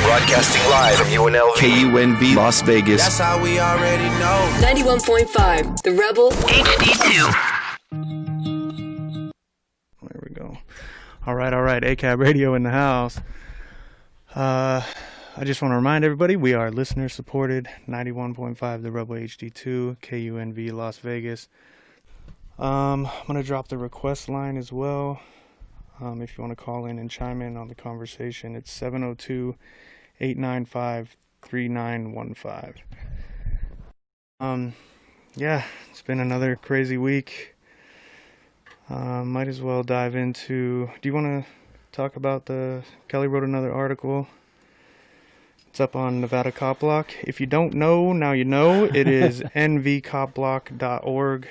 Broadcasting live from UNLV. KUNV Las Vegas. That's how we already know. 91.5, The Rebel HD2. There we go. All right. ACAB Radio in the house. I just want to remind everybody we are listener supported. 91.5, The Rebel HD2, KUNV Las Vegas. I'm going to drop the request line as well. If you want to call in and chime in on the conversation, it's 702-895-3915. Yeah, it's been another crazy week. Might as well dive into... Do you want to talk about Kelly wrote another article. It's up on Nevada Cop Block. If you don't know, now you know. It is nvcopblock.org.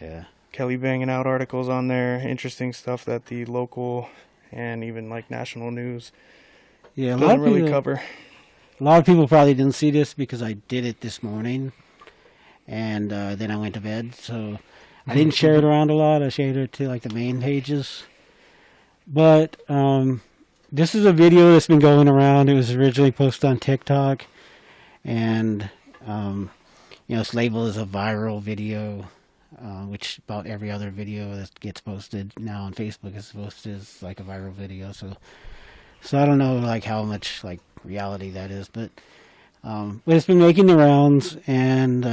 Yeah. Kelly banging out articles on there, interesting stuff that the local and even like national news doesn't really cover. A lot of people probably didn't see this because I did it this morning, and then I went to bed, so I didn't share it around a lot. I shared it to like the main pages. But this is a video that's been going around. It was originally posted on TikTok, and it's labeled as a viral video. Which about every other video that gets posted now on Facebook is posted as like a viral video. So I don't know like how much like reality that is, but it's been making the rounds, and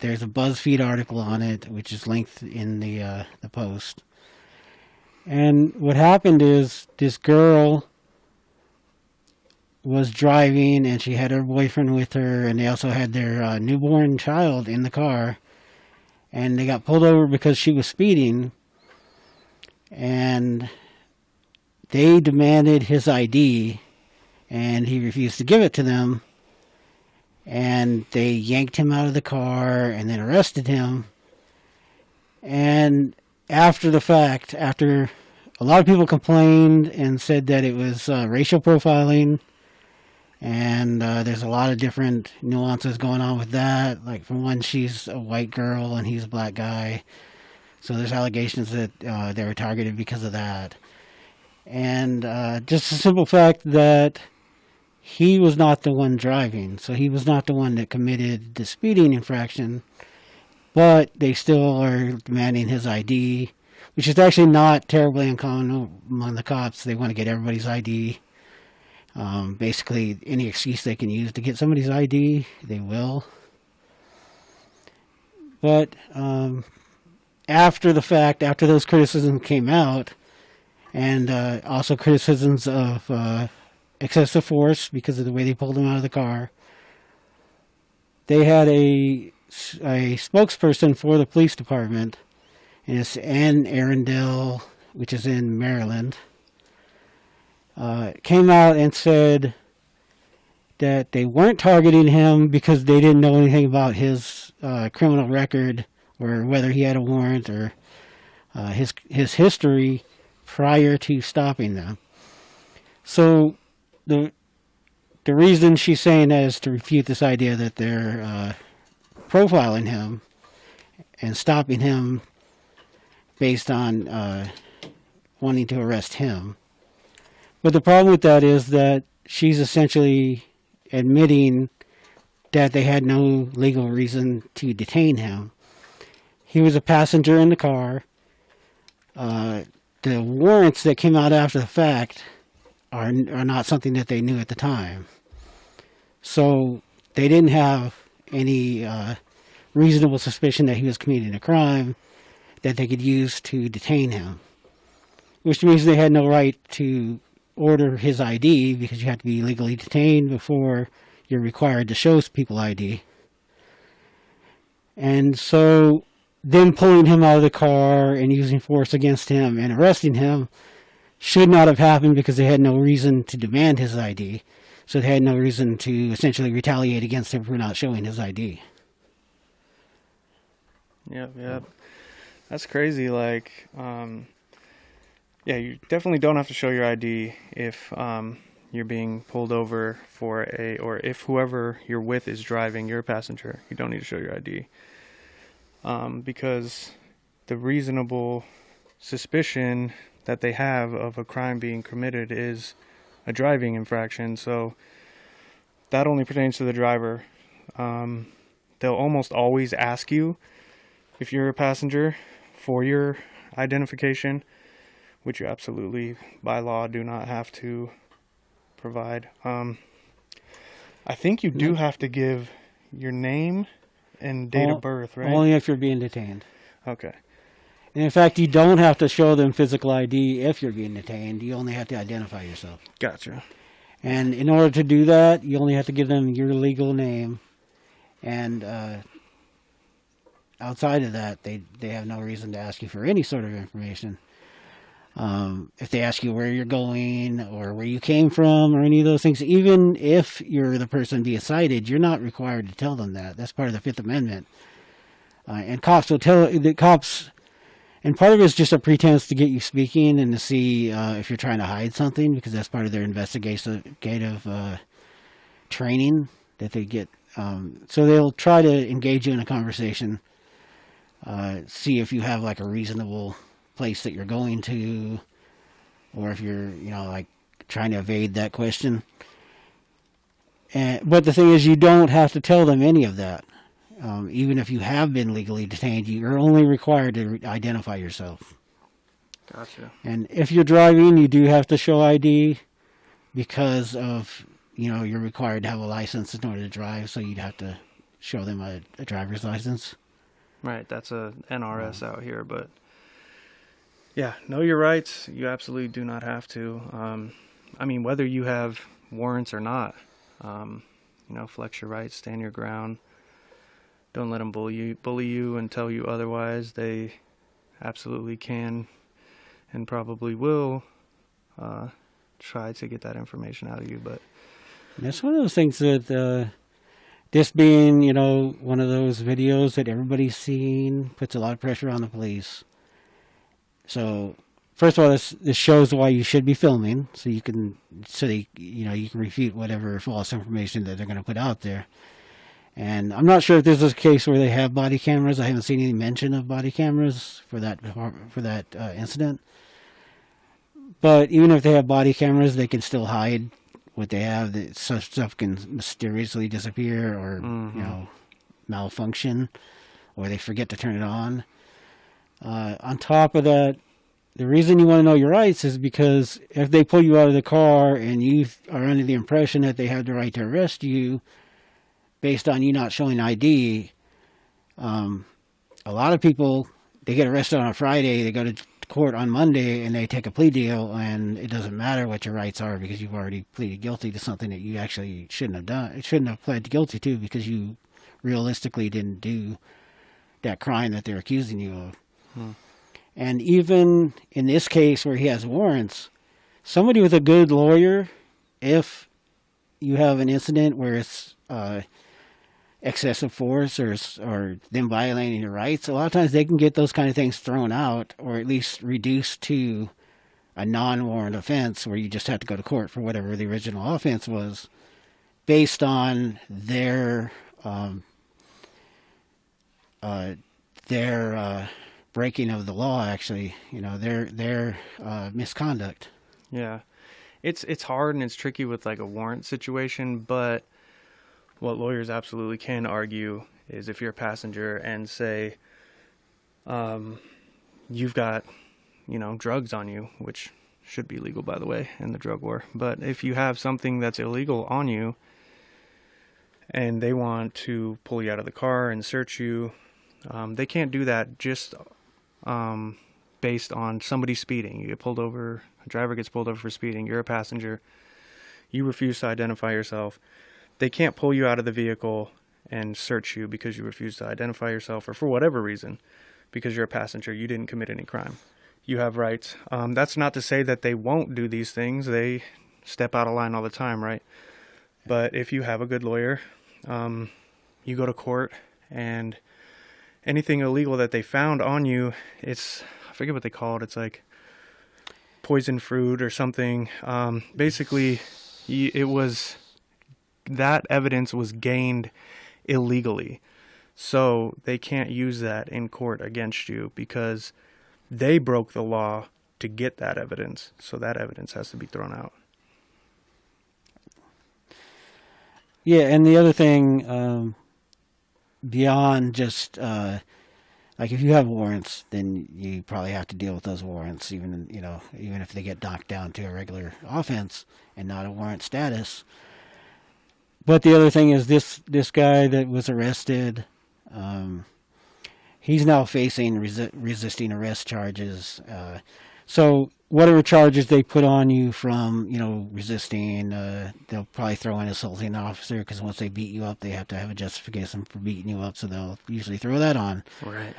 there's a Buzzfeed article on it, which is linked in the post. And what happened is this girl was driving, and she had her boyfriend with her, and they also had their newborn child in the car. And they got pulled over because she was speeding, and they demanded his ID, and he refused to give it to them, and they yanked him out of the car and then arrested him. And after the fact, after a lot of people complained and said that it was racial profiling, and there's a lot of different nuances going on with that. Like, for one, she's a white girl and he's a black guy. So there's allegations that they were targeted because of that. And just the simple fact that he was not the one driving. So he was not the one that committed the speeding infraction. But they still are demanding his ID, which is actually not terribly uncommon among the cops. They want to get everybody's ID. Basically, any excuse they can use to get somebody's ID, they will. But after the fact, after those criticisms came out, and also criticisms of excessive force because of the way they pulled him out of the car, they had a spokesperson for the police department, and it's Ann Arundel, which is in Maryland. Came out and said that they weren't targeting him because they didn't know anything about his criminal record, or whether he had a warrant, or his history prior to stopping them. So the reason she's saying that is to refute this idea that they're profiling him and stopping him based on wanting to arrest him. But the problem with that is that she's essentially admitting that they had no legal reason to detain him. He was a passenger in the car. The warrants that came out after the fact are not something that they knew at the time. So they didn't have any reasonable suspicion that he was committing a crime that they could use to detain him, which means they had no right to order his ID, because you have to be legally detained before you're required to show people ID. And so them pulling him out of the car and using force against him and arresting him should not have happened, because they had no reason to demand his ID. So they had no reason to essentially retaliate against him for not showing his ID. Yep. That's crazy. Like, yeah, you definitely don't have to show your ID if you're being pulled over or if whoever you're with is driving, you're a passenger. You don't need to show your ID. Because the reasonable suspicion that they have of a crime being committed is a driving infraction. So that only pertains to the driver. They'll almost always ask you, if you're a passenger, for your identification, which you absolutely, by law, do not have to provide. I think you do have to give your name and date of birth, right? Only if you're being detained. Okay. And in fact, you don't have to show them physical ID if you're being detained. You only have to identify yourself. Gotcha. And in order to do that, you only have to give them your legal name. And outside of that, they have no reason to ask you for any sort of information. If they ask you where you're going or where you came from or any of those things, even if you're the person being cited, you're not required to tell them that. That's part of the Fifth Amendment. And cops will tell the cops, and part of it is just a pretense to get you speaking and to see if you're trying to hide something, because that's part of their investigative training that they get. So they'll try to engage you in a conversation, see if you have like a reasonable place that you're going to, or if you're, like trying to evade that question. But the thing is, you don't have to tell them any of that. Even if you have been legally detained, you're only required to identify yourself. Gotcha. And if you're driving, you do have to show ID because of, you're required to have a license in order to drive, so you'd have to show them a driver's license. Right, that's a NRS out here, but yeah, know your rights. You absolutely do not have to. Whether you have warrants or not, flex your rights, stand your ground. Don't let them bully you and tell you otherwise. They absolutely can and probably will try to get that information out of you. But that's one of those things that this being, one of those videos that everybody's seen puts a lot of pressure on the police. So, first of all, this shows why you should be filming, so you can refute whatever false information that they're going to put out there. And I'm not sure if this is a case where they have body cameras. I haven't seen any mention of body cameras for that incident. But even if they have body cameras, they can still hide what they have. Such stuff can mysteriously disappear, or malfunction, or they forget to turn it on. On top of that, the reason you want to know your rights is because if they pull you out of the car and you are under the impression that they have the right to arrest you based on you not showing ID, a lot of people, they get arrested on a Friday, they go to court on Monday, and they take a plea deal, and it doesn't matter what your rights are because you've already pleaded guilty to something that you actually shouldn't have done. It shouldn't have pled guilty to because you realistically didn't do that crime that they're accusing you of. And even in this case where he has warrants, somebody with a good lawyer, if you have an incident where it's excessive force or them violating your rights, a lot of times they can get those kind of things thrown out, or at least reduced to a non-warrant offense where you just have to go to court for whatever the original offense was, based on their breaking of the law, actually, their misconduct. yeah, it's hard and it's tricky with like a warrant situation, but what lawyers absolutely can argue is if you're a passenger and say you've got drugs on you, which should be legal, by the way, in the drug war, but if you have something that's illegal on you and they want to pull you out of the car and search you, they can't do that just based on somebody speeding. You get pulled over, a driver gets pulled over for speeding, you're a passenger, you refuse to identify yourself. They can't pull you out of the vehicle and search you because you refuse to identify yourself, or for whatever reason, because you're a passenger, you didn't commit any crime. You have rights. That's not to say that they won't do these things. They step out of line all the time, right? But if you have a good lawyer, you go to court, and anything illegal that they found on you, I forget what they call it. It's like poison fruit or something. Basically, that evidence was gained illegally. So they can't use that in court against you because they broke the law to get that evidence, so that evidence has to be thrown out. Yeah, and the other thing, beyond just like if you have warrants, then you probably have to deal with those warrants, even if they get knocked down to a regular offense and not a warrant status. But the other thing is this guy that was arrested, he's now facing resisting arrest charges. So whatever charges they put on you from, resisting, they'll probably throw in assaulting an officer, because once they beat you up, they have to have a justification for beating you up, so they'll usually throw that on. Right.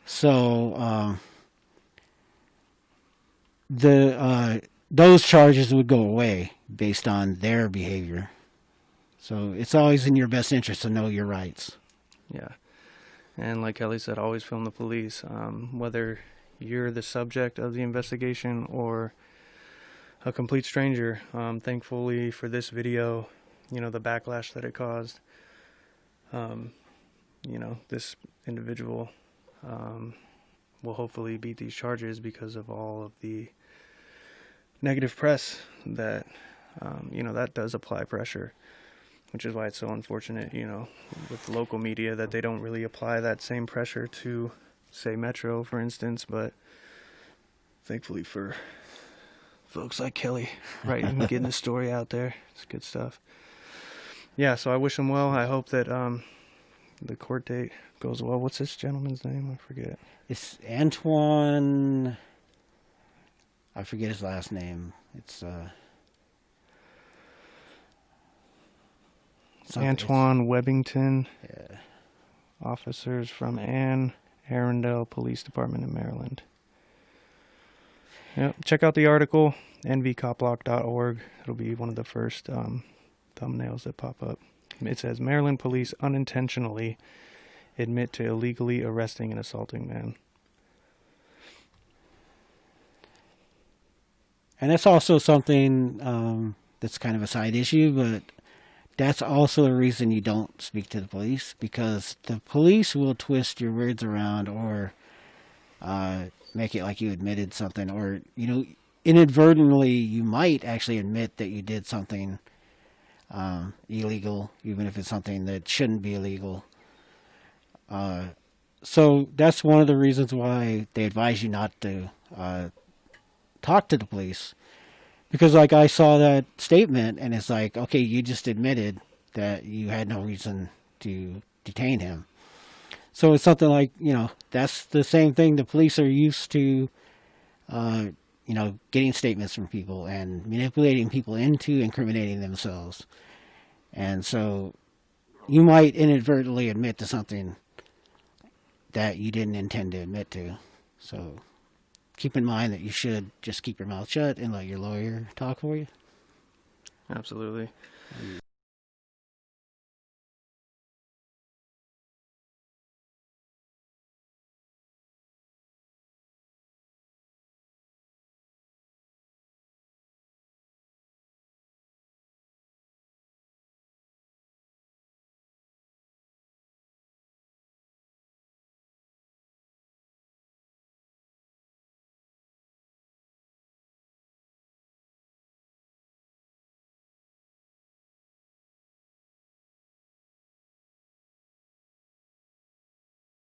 So those charges would go away based on their behavior. So it's always in your best interest to know your rights. Yeah. And like Kelly said, always film the police, whether you're the subject of the investigation or a complete stranger. Thankfully for this video, the backlash that it caused, this individual will hopefully beat these charges because of all of the negative press that, that does apply pressure, which is why it's so unfortunate, with local media, that they don't really apply that same pressure to, say, Metro, for instance. But thankfully for folks like Kelly, writing, getting the story out there, it's good stuff. Yeah, so I wish him well. I hope that the court date goes well. What's this gentleman's name? I forget. It's Antoine. I forget his last name. It's Antoine Webington. Yeah. Officers from Anne Arundel Police Department in Maryland. Yep. Check out the article, nvcoplock.org. It'll be one of the first thumbnails that pop up. It says, Maryland police unintentionally admit to illegally arresting and assaulting man. And that's also something that's kind of a side issue, but that's also a reason you don't speak to the police, because the police will twist your words around or make it like you admitted something, or, inadvertently you might actually admit that you did something illegal, even if it's something that shouldn't be illegal. So that's one of the reasons why they advise you not to talk to the police. Because, I saw that statement, and it's like, okay, you just admitted that you had no reason to detain him. So it's something like, that's the same thing. The police are used to, getting statements from people and manipulating people into incriminating themselves. And so you might inadvertently admit to something that you didn't intend to admit to. So keep in mind that you should just keep your mouth shut and let your lawyer talk for you. Absolutely.